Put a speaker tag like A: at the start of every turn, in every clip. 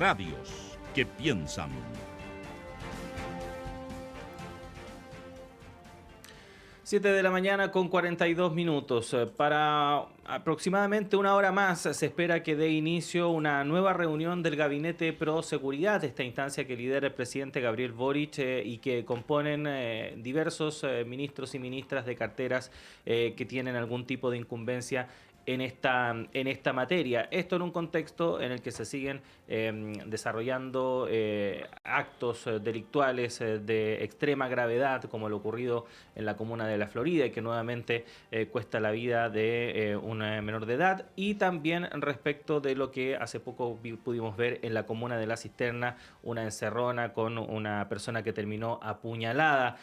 A: Radios que piensan.
B: Siete de la mañana con 42 minutos. Para aproximadamente una hora más se espera que dé inicio una nueva reunión del Gabinete Pro Seguridad, esta instancia que lidera el presidente Gabriel Boric y que componen diversos ministros y ministras de carteras que tienen algún tipo de incumbencia en esta materia. Esto en un contexto en el que se siguen desarrollando actos delictuales de extrema gravedad, como lo ocurrido en la comuna de La Florida y que nuevamente cuesta la vida de una menor de edad, y también respecto de lo que hace poco pudimos ver en la comuna de La Cisterna, una encerrona con una persona que terminó apuñalada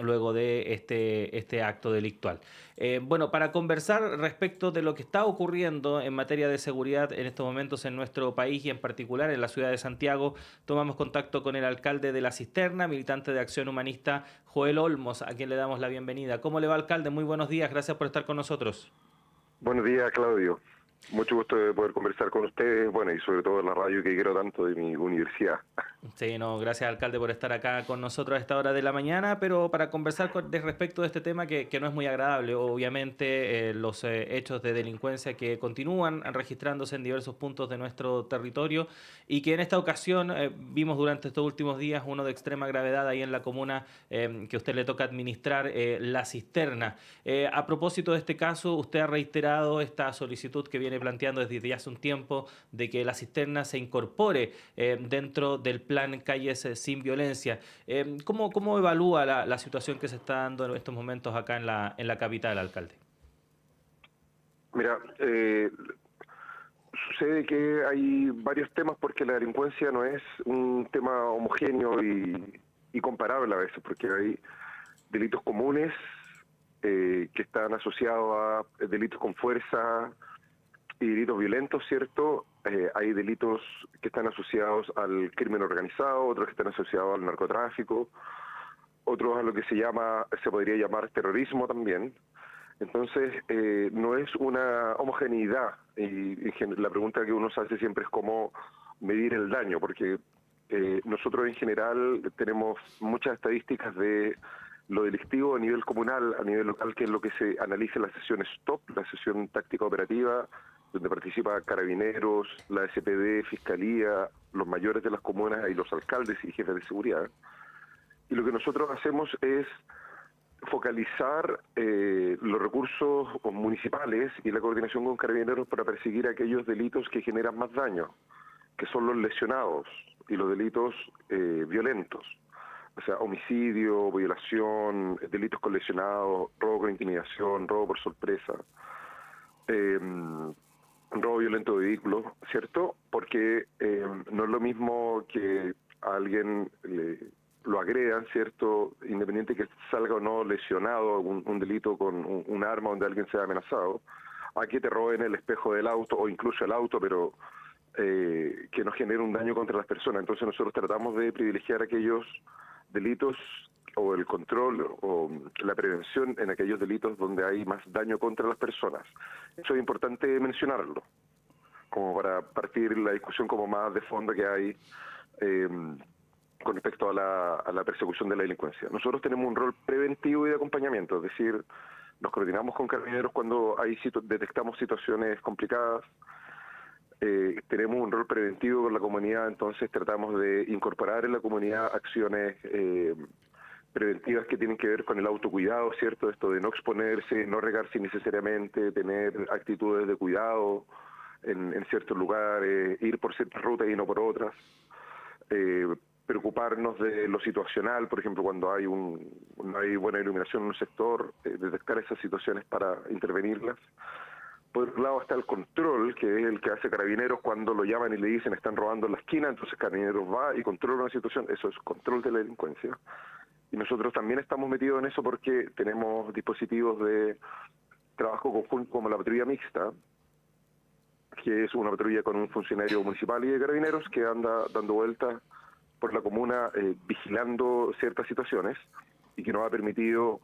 B: luego de este acto delictual. Bueno, para conversar respecto de lo que está ocurriendo en materia de seguridad en estos momentos en nuestro país y en particular en la ciudad de Santiago, tomamos contacto con el alcalde de La Cisterna, militante de Acción Humanista, Joel Olmos, a quien le damos la bienvenida. ¿Cómo le va, alcalde? Muy buenos días, gracias por estar con nosotros.
C: Buenos días, Claudio. Mucho gusto de poder conversar con ustedes, bueno, y sobre todo en la radio que quiero tanto de mi universidad.
B: Sí, no, gracias, alcalde, por estar acá con nosotros a esta hora de la mañana, pero para conversar respecto de este tema que no es muy agradable, obviamente, los hechos de delincuencia que continúan registrándose en diversos puntos de nuestro territorio y que en esta ocasión vimos durante estos últimos días uno de extrema gravedad ahí en la comuna que a usted le toca administrar, La Cisterna. A propósito de este caso, usted ha reiterado esta solicitud que viene planteando desde ya hace un tiempo de que La Cisterna se incorpore dentro del plan Calles Sin Violencia. ¿Cómo evalúa la situación que se está dando en estos momentos acá en la capital, alcalde?
C: Mira, sucede que hay varios temas porque la delincuencia no es un tema homogéneo y comparable a veces, porque hay delitos comunes que están asociados a delitos con fuerza y delitos violentos, ¿cierto? Hay delitos que están asociados al crimen organizado, otros que están asociados al narcotráfico, otros a lo que se podría llamar terrorismo también. Entonces, no es una homogeneidad, y la pregunta que uno se hace siempre es cómo medir el daño, porque nosotros en general tenemos muchas estadísticas de lo delictivo a nivel comunal, a nivel local, que es lo que se analiza en la sesión STOP, la sesión táctica operativa, donde participa Carabineros, la SPD, Fiscalía, los mayores de las comunas y los alcaldes y jefes de seguridad. Y lo que nosotros hacemos es focalizar los recursos municipales y la coordinación con Carabineros para perseguir aquellos delitos que generan más daño, que son los lesionados y los delitos violentos. O sea, homicidio, violación, delitos con lesionados, robo con intimidación, robo por sorpresa, robo violento de vehículos, ¿cierto? Porque no es lo mismo que a alguien lo agredan, ¿cierto? Independiente que salga o no lesionado, un delito con un arma donde alguien sea amenazado, a que te roben el espejo del auto o incluso el auto, pero que no genere un daño contra las personas. Entonces nosotros tratamos de privilegiar aquellos delitos o el control o la prevención en aquellos delitos donde hay más daño contra las personas. Eso es importante mencionarlo, como para partir la discusión como más de fondo que hay con respecto a la persecución de la delincuencia. Nosotros tenemos un rol preventivo y de acompañamiento, es decir, nos coordinamos con Carabineros cuando detectamos situaciones complicadas. Tenemos un rol preventivo con la comunidad, entonces tratamos de incorporar en la comunidad acciones preventivas que tienen que ver con el autocuidado, ¿cierto? Esto de no exponerse, no regarse innecesariamente, tener actitudes de cuidado en ciertos lugares, ir por ciertas rutas y no por otras. Preocuparnos de lo situacional, por ejemplo, cuando no hay buena iluminación en un sector, detectar esas situaciones para intervenirlas. Por otro lado está el control, que es el que hace Carabineros cuando lo llaman y le dicen están robando en la esquina, entonces Carabineros va y controla una situación, eso es control de la delincuencia. Y nosotros también estamos metidos en eso porque tenemos dispositivos de trabajo conjunto como la patrulla mixta, que es una patrulla con un funcionario municipal y de Carabineros que anda dando vueltas por la comuna vigilando ciertas situaciones y que nos ha permitido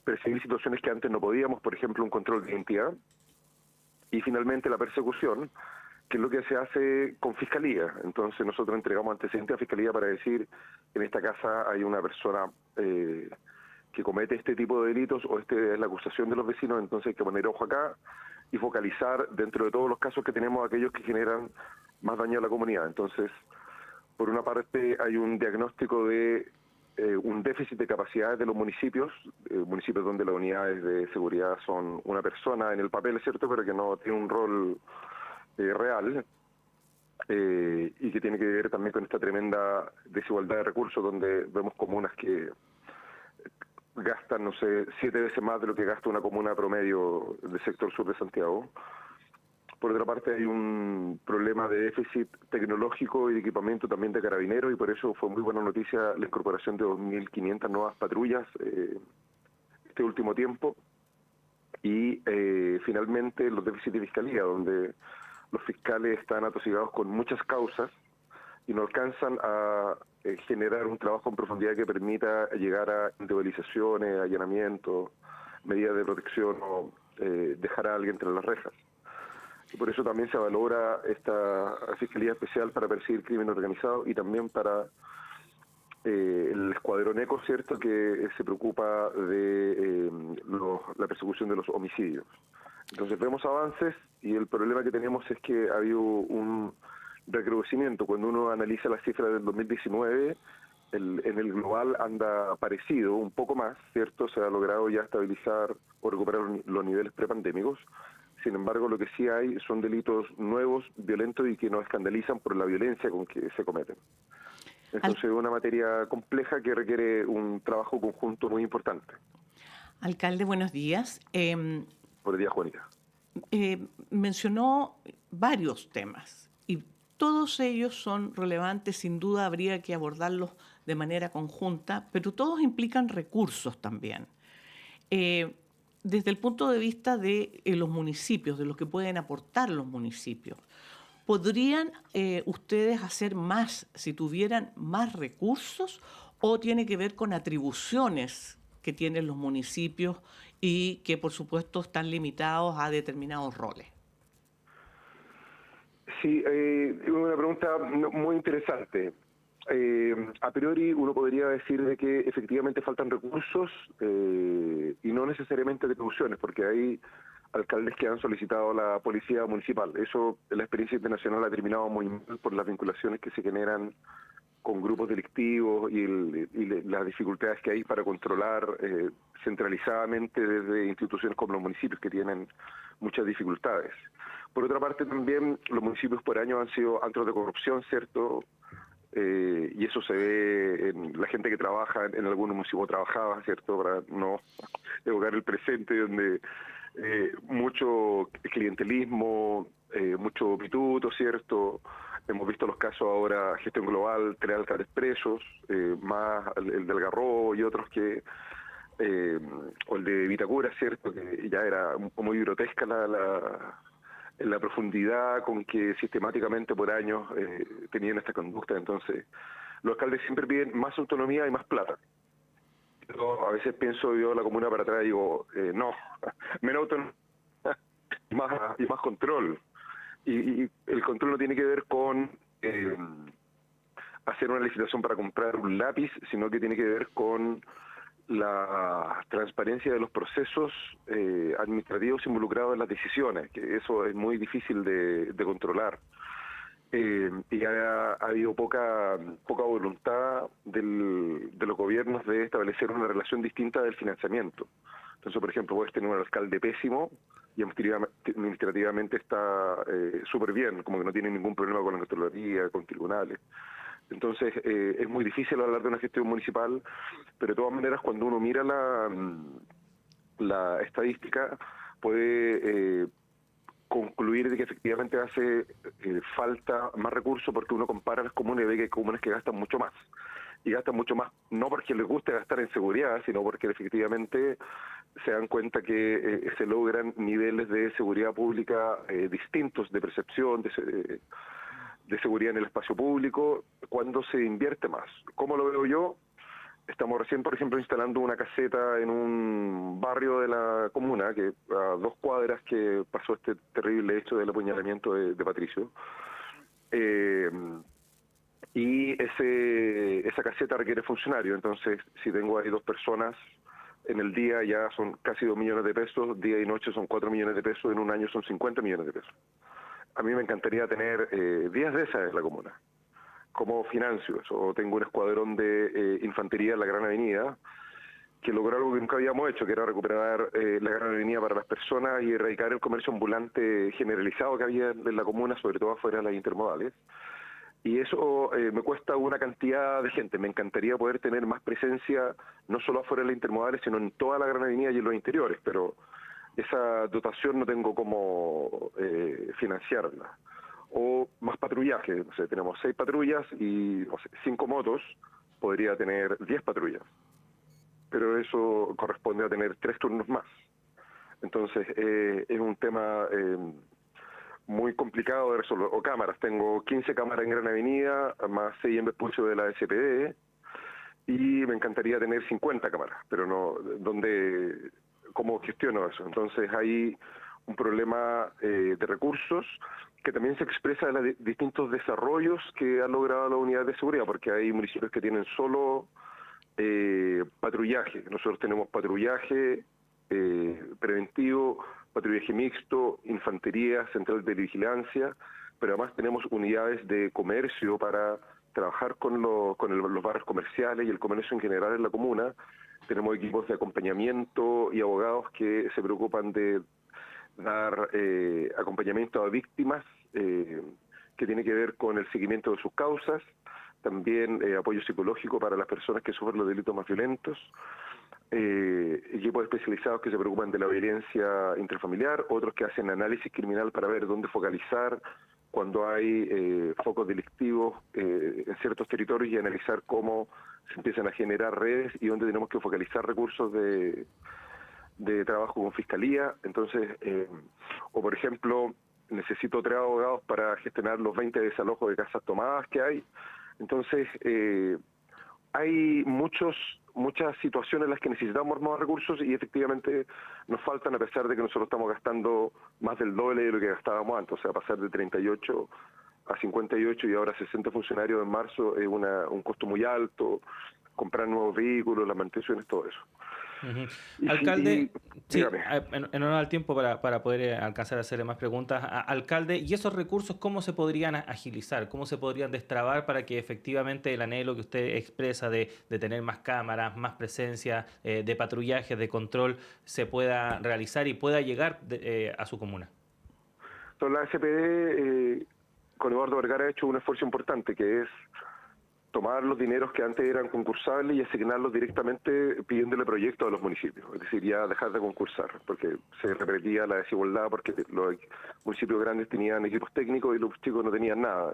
C: perseguir situaciones que antes no podíamos, por ejemplo, un control de identidad. Y finalmente la persecución, que es lo que se hace con Fiscalía. Entonces nosotros entregamos antecedentes a Fiscalía para decir, en esta casa hay una persona que comete este tipo de delitos o esta es la acusación de los vecinos, entonces hay que poner ojo acá y focalizar dentro de todos los casos que tenemos aquellos que generan más daño a la comunidad. Entonces, por una parte hay un diagnóstico de un déficit de capacidades de los municipios, municipios donde las unidades de seguridad son una persona en el papel, es cierto, pero que no tiene un rol real, y que tiene que ver también con esta tremenda desigualdad de recursos, donde vemos comunas que gastan, no sé, 7 veces más de lo que gasta una comuna promedio del sector sur de Santiago. Por otra parte, hay un problema de déficit tecnológico y de equipamiento también de carabineros, y por eso fue muy buena noticia la incorporación de 2.500 nuevas patrullas este último tiempo. Y finalmente los déficits de fiscalía, donde los fiscales están atosigados con muchas causas y no alcanzan a generar un trabajo en profundidad que permita llegar a individualizaciones, allanamientos, medidas de protección o dejar a alguien entre las rejas. Y por eso también se valora esta Fiscalía Especial para perseguir crimen organizado y también para el Escuadrón ECO, ¿cierto?, que se preocupa de la persecución de los homicidios. Entonces vemos avances y el problema que tenemos es que ha habido un recrudecimiento. Cuando uno analiza las cifras del 2019, en el global anda parecido, un poco más, ¿cierto? Se ha logrado ya estabilizar o recuperar los niveles prepandémicos. Sin embargo, lo que sí hay son delitos nuevos, violentos y que nos escandalizan por la violencia con que se cometen. Entonces es una materia compleja que requiere un trabajo conjunto muy importante.
D: Alcalde, buenos días.
C: Buenos días, Juanita.
D: Mencionó varios temas y todos ellos son relevantes, sin duda habría que abordarlos de manera conjunta, pero todos implican recursos también. Desde el punto de vista de los municipios, de lo que pueden aportar los municipios, ¿podrían ustedes hacer más si tuvieran más recursos o tiene que ver con atribuciones que tienen los municipios y que por supuesto están limitados a determinados roles?
C: Sí, una pregunta muy interesante. A priori uno podría decir de que efectivamente faltan recursos y no necesariamente atribuciones, porque hay alcaldes que han solicitado la policía municipal. Eso la experiencia internacional ha terminado muy mal por las vinculaciones que se generan con grupos delictivos y las dificultades que hay para controlar centralizadamente desde instituciones como los municipios, que tienen muchas dificultades. Por otra parte, también los municipios por años han sido antros de corrupción, ¿cierto? Y eso se ve en la gente que trabaja en algunos municipios, trabajaba, ¿cierto? Para no evocar el presente, donde mucho clientelismo, mucho pituto, ¿cierto? Hemos visto los casos ahora, Gestión Global, 3 alcaldes presos, más el del Garrobo y otros que, o el de Vitacura, ¿cierto? Que ya era muy grotesca la profundidad con que sistemáticamente por años tenían esta conducta. Entonces, los alcaldes siempre piden más autonomía y más plata. Yo a veces pienso yo la comuna para atrás y digo, no, menos autonomía y más control. Y el control no tiene que ver con hacer una licitación para comprar un lápiz, sino que tiene que ver con la transparencia de los procesos administrativos involucrados en las decisiones, que eso es muy difícil de controlar. Y ha habido poca voluntad de los gobiernos de establecer una relación distinta del financiamiento. Entonces, por ejemplo, puedes tener un alcalde pésimo y administrativamente está súper bien, como que no tiene ningún problema con la Contraloría, con tribunales. Entonces, es muy difícil hablar de una gestión municipal, pero de todas maneras, cuando uno mira la estadística, puede concluir de que efectivamente hace falta más recursos, porque uno compara las comunas y ve que hay comunas que gastan mucho más. Y gastan mucho más, no porque les guste gastar en seguridad, sino porque efectivamente se dan cuenta que se logran niveles de seguridad pública distintos, de percepción, de seguridad en el espacio público, cuando se invierte más. ¿Cómo lo veo yo? Estamos recién, por ejemplo, instalando una caseta en un barrio de la comuna, que a 2 cuadras que pasó este terrible hecho del apuñalamiento de Patricio. Y esa caseta requiere funcionario, entonces si tengo ahí 2 personas, en el día ya son casi 2 millones de pesos, día y noche son 4 millones de pesos, en un año son 50 millones de pesos. A mí me encantaría tener 10 de esas en la comuna. ¿Cómo financio eso? O tengo un escuadrón de infantería en la Gran Avenida, que logró algo que nunca habíamos hecho, que era recuperar la Gran Avenida para las personas y erradicar el comercio ambulante generalizado que había en la comuna, sobre todo afuera de las intermodales. Y eso me cuesta una cantidad de gente. Me encantaría poder tener más presencia, no solo afuera de las intermodales, sino en toda la Gran Avenida y en los interiores, pero esa dotación no tengo cómo financiarla. O más patrullaje, no sé, tenemos 6 patrullas y 5 motos, podría tener 10 patrullas, pero eso corresponde a tener 3 turnos más. Entonces es un tema muy complicado de resolver. O cámaras, tengo 15 cámaras en Gran Avenida, más 6 en Vespucio de la SPD, y me encantaría tener 50 cámaras, pero no, ¿cómo gestiono eso? Entonces hay un problema de recursos que también se expresa en los distintos desarrollos que ha logrado la unidad de seguridad, porque hay municipios que tienen solo patrullaje. Nosotros tenemos patrullaje preventivo, patrullaje mixto, infantería, central de vigilancia, pero además tenemos unidades de comercio para trabajar con los barrios comerciales y el comercio en general en la comuna. Tenemos equipos de acompañamiento y abogados que se preocupan de dar acompañamiento a víctimas que tiene que ver con el seguimiento de sus causas, también apoyo psicológico para las personas que sufren los delitos más violentos, equipos especializados que se preocupan de la violencia intrafamiliar, otros que hacen análisis criminal para ver dónde focalizar cuando hay focos delictivos en ciertos territorios y analizar cómo se empiezan a generar redes y dónde tenemos que focalizar recursos de trabajo con fiscalía. Entonces, o por ejemplo, necesito 3 abogados para gestionar los 20 desalojos de casas tomadas que hay. Entonces, hay muchas situaciones en las que necesitamos más recursos y efectivamente nos faltan, a pesar de que nosotros estamos gastando más del doble de lo que gastábamos antes. O sea, pasar de 38 a 58 y ahora 60 funcionarios en marzo es un costo muy alto, comprar nuevos vehículos, las mantenciones, todo eso.
B: Alcalde, sí,
C: dígame.
B: en honor al tiempo para poder alcanzar a hacerle más preguntas. Alcalde, ¿y esos recursos cómo se podrían agilizar? ¿Cómo se podrían destrabar para que efectivamente el anhelo que usted expresa de tener más cámaras, más presencia de patrullaje, de control, se pueda realizar y pueda llegar a su comuna?
C: Entonces, la SPD con Eduardo Vergara ha hecho un esfuerzo importante, que es tomar los dineros que antes eran concursables y asignarlos directamente pidiéndole proyectos a los municipios, es decir, ya dejar de concursar, porque se repetía la desigualdad, porque los municipios grandes tenían equipos técnicos y los chicos no tenían nada.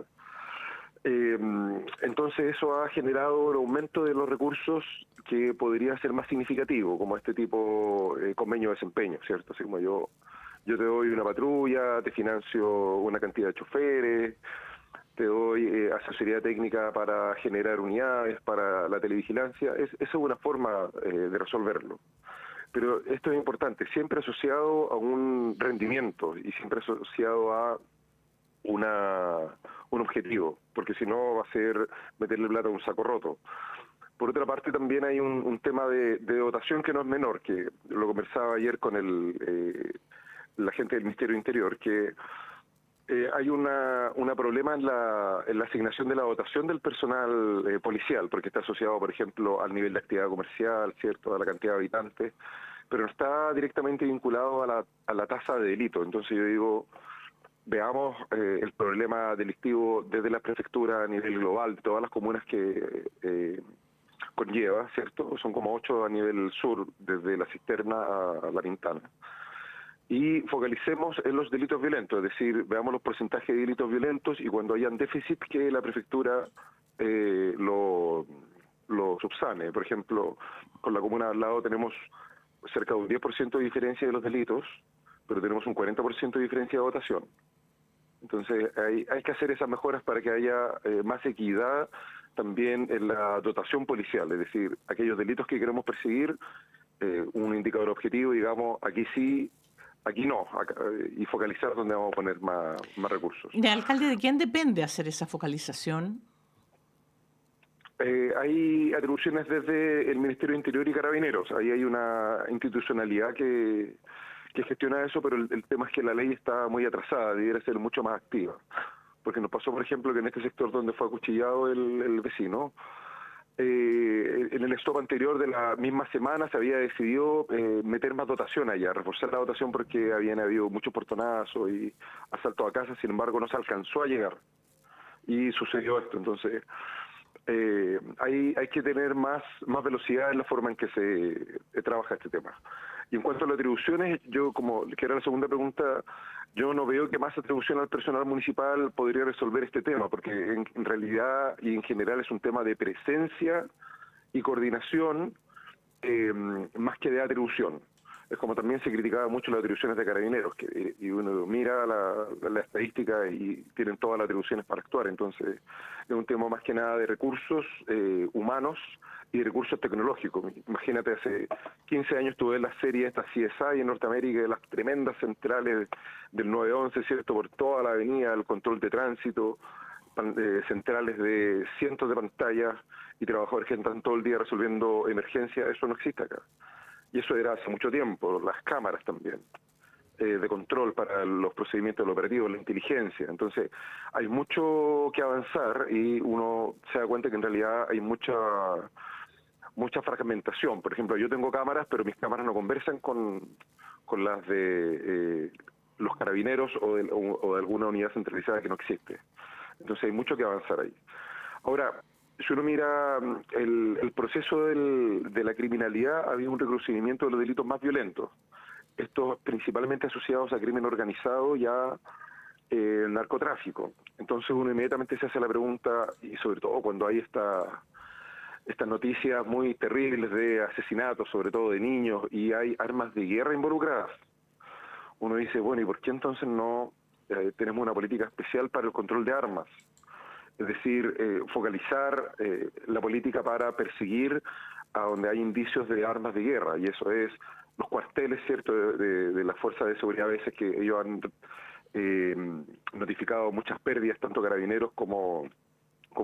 C: Entonces eso ha generado un aumento de los recursos que podría ser más significativo, como este tipo convenio de desempeño, ¿cierto? Así como yo te doy una patrulla, te financio una cantidad de choferes, te doy asesoría técnica para generar unidades, para la televigilancia. Esa es una forma de resolverlo. Pero esto es importante, siempre asociado a un rendimiento y siempre asociado a un objetivo, porque si no va a ser meterle plata a un saco roto. Por otra parte, también hay un tema de dotación que no es menor, que lo conversaba ayer con la gente del Ministerio del Interior, que hay un problema en la asignación de la dotación del personal policial, porque está asociado, por ejemplo, al nivel de actividad comercial, ¿cierto?, a la cantidad de habitantes, pero no está directamente vinculado a la tasa de delito. Entonces yo digo, veamos el problema delictivo desde la prefectura a nivel global, de todas las comunas que conlleva, ¿cierto? Son como 8 a nivel sur, desde La Cisterna a La Pintana. Y focalicemos en los delitos violentos, es decir, veamos los porcentajes de delitos violentos y cuando hayan déficit que la prefectura lo subsane. Por ejemplo, con la comuna al lado tenemos cerca de un 10% de diferencia de los delitos, pero tenemos un 40% de diferencia de votación. Entonces hay que hacer esas mejoras para que haya más equidad también en la dotación policial, es decir, aquellos delitos que queremos perseguir, un indicador objetivo, digamos, aquí sí, aquí no, y focalizar donde vamos a poner más recursos.
D: ¿De alcalde, de quién depende hacer esa focalización?
C: Hay atribuciones desde el Ministerio de Interior y Carabineros. Ahí hay una institucionalidad que gestiona eso, pero el tema es que la ley está muy atrasada, debería ser mucho más activa. Porque nos pasó, por ejemplo, que en este sector donde fue acuchillado el vecino, en el stop anterior de la misma semana se había decidido meter más dotación allá, reforzar la dotación porque habían habido muchos portonazos y asaltos a casas, sin embargo no se alcanzó a llegar. Y sucedió esto, entonces hay que tener más velocidad en la forma en que se trabaja este tema. Y en cuanto a las atribuciones, yo, como que era la segunda pregunta, yo no veo que más atribución al personal municipal podría resolver este tema, porque en realidad y en general es un tema de presencia y coordinación más que de atribución. Es como también se criticaba mucho las atribuciones de carabineros, y uno mira la estadística y tienen todas las atribuciones para actuar. Entonces es un tema más que nada de recursos humanos y recursos tecnológicos. Imagínate, hace 15 años tuve la serie esta CSI en Norteamérica, de las tremendas centrales del 911, ¿cierto? Por toda la avenida, el control de tránsito, centrales de cientos de pantallas y trabajadores que están todo el día resolviendo emergencias. Eso no existe acá. Y eso era hace mucho tiempo, las cámaras también, de control para los procedimientos del operativo, la inteligencia. Entonces, hay mucho que avanzar y uno se da cuenta que en realidad hay mucha fragmentación. Por ejemplo, yo tengo cámaras, pero mis cámaras no conversan con las de los carabineros o de alguna unidad centralizada que no existe. Entonces, hay mucho que avanzar ahí. Ahora, si uno mira el proceso de la criminalidad, había un recrudecimiento de los delitos más violentos. Estos principalmente asociados a crimen organizado y a narcotráfico. Entonces uno inmediatamente se hace la pregunta, y sobre todo cuando hay estas noticias muy terribles de asesinatos, sobre todo de niños, y hay armas de guerra involucradas, uno dice, bueno, ¿y por qué entonces no tenemos una política especial para el control de armas? Es decir, focalizar la política para perseguir a donde hay indicios de armas de guerra, y eso es los cuarteles, ¿cierto?, de las fuerzas de seguridad, a veces que ellos han notificado muchas pérdidas, tanto carabineros como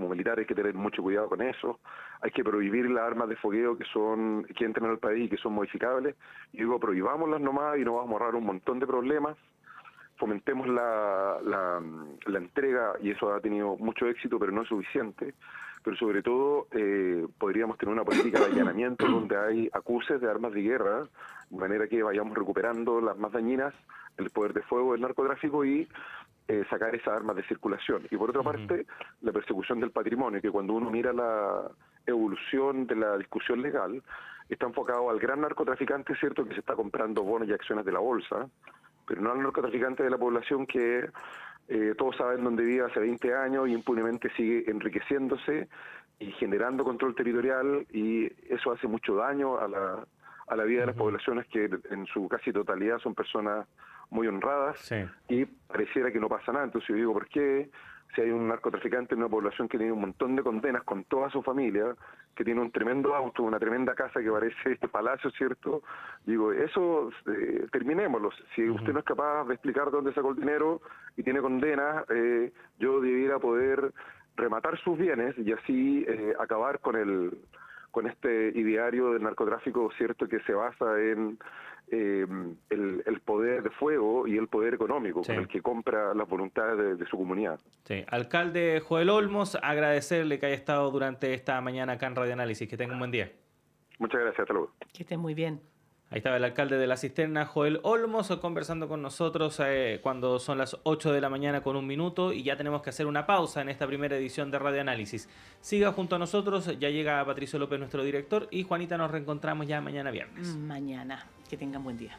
C: militares. Hay que tener mucho cuidado con eso. Hay que prohibir las armas de fogueo que entran al país y que son modificables, y digo, prohibámoslas nomás y nos vamos a ahorrar un montón de problemas. Fomentemos la entrega, y eso ha tenido mucho éxito, pero no es suficiente. Pero sobre todo podríamos tener una política de allanamiento donde hay acuses de armas de guerra, de manera que vayamos recuperando las más dañinas, el poder de fuego, el narcotráfico, y sacar esas armas de circulación. Y por otra parte, la persecución del patrimonio, que cuando uno mira la evolución de la discusión legal, está enfocado al gran narcotraficante, ¿cierto?, que se está comprando bonos y acciones de la bolsa, pero no al narcotraficante de la población que todos saben dónde vive hace 20 años y impunemente sigue enriqueciéndose y generando control territorial, y eso hace mucho daño a la vida de las poblaciones, que en su casi totalidad son personas muy honradas, sí, y pareciera que no pasa nada. Entonces yo digo, ¿por qué si hay un narcotraficante en una población que tiene un montón de condenas con toda su familia, que tiene un tremendo auto, una tremenda casa que parece este palacio, ¿cierto? Digo, eso terminémoslo. Si usted no es capaz de explicar dónde sacó el dinero y tiene condenas, yo debiera poder rematar sus bienes y así acabar con este ideario del narcotráfico, ¿cierto?, que se basa en el poder de fuego y el poder económico, sí, con el que compra las voluntades de su comunidad.
B: Sí. Alcalde Joel Olmos, agradecerle que haya estado durante esta mañana acá en Radio Análisis. Que tenga un buen día.
C: Muchas gracias, hasta luego.
D: Que esté muy bien.
B: Ahí estaba el alcalde de La Cisterna, Joel Olmos, conversando con nosotros cuando son las 8 de la mañana con 1 minuto, y ya tenemos que hacer una pausa en esta primera edición de Radio Análisis. Siga junto a nosotros, ya llega Patricio López, nuestro director, y Juanita, nos reencontramos ya mañana viernes.
D: Mañana. Que tengan buen día.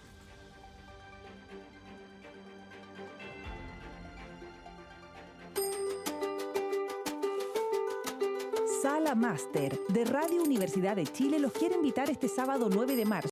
E: Sala Máster de Radio Universidad de Chile los quiere invitar este sábado 9 de marzo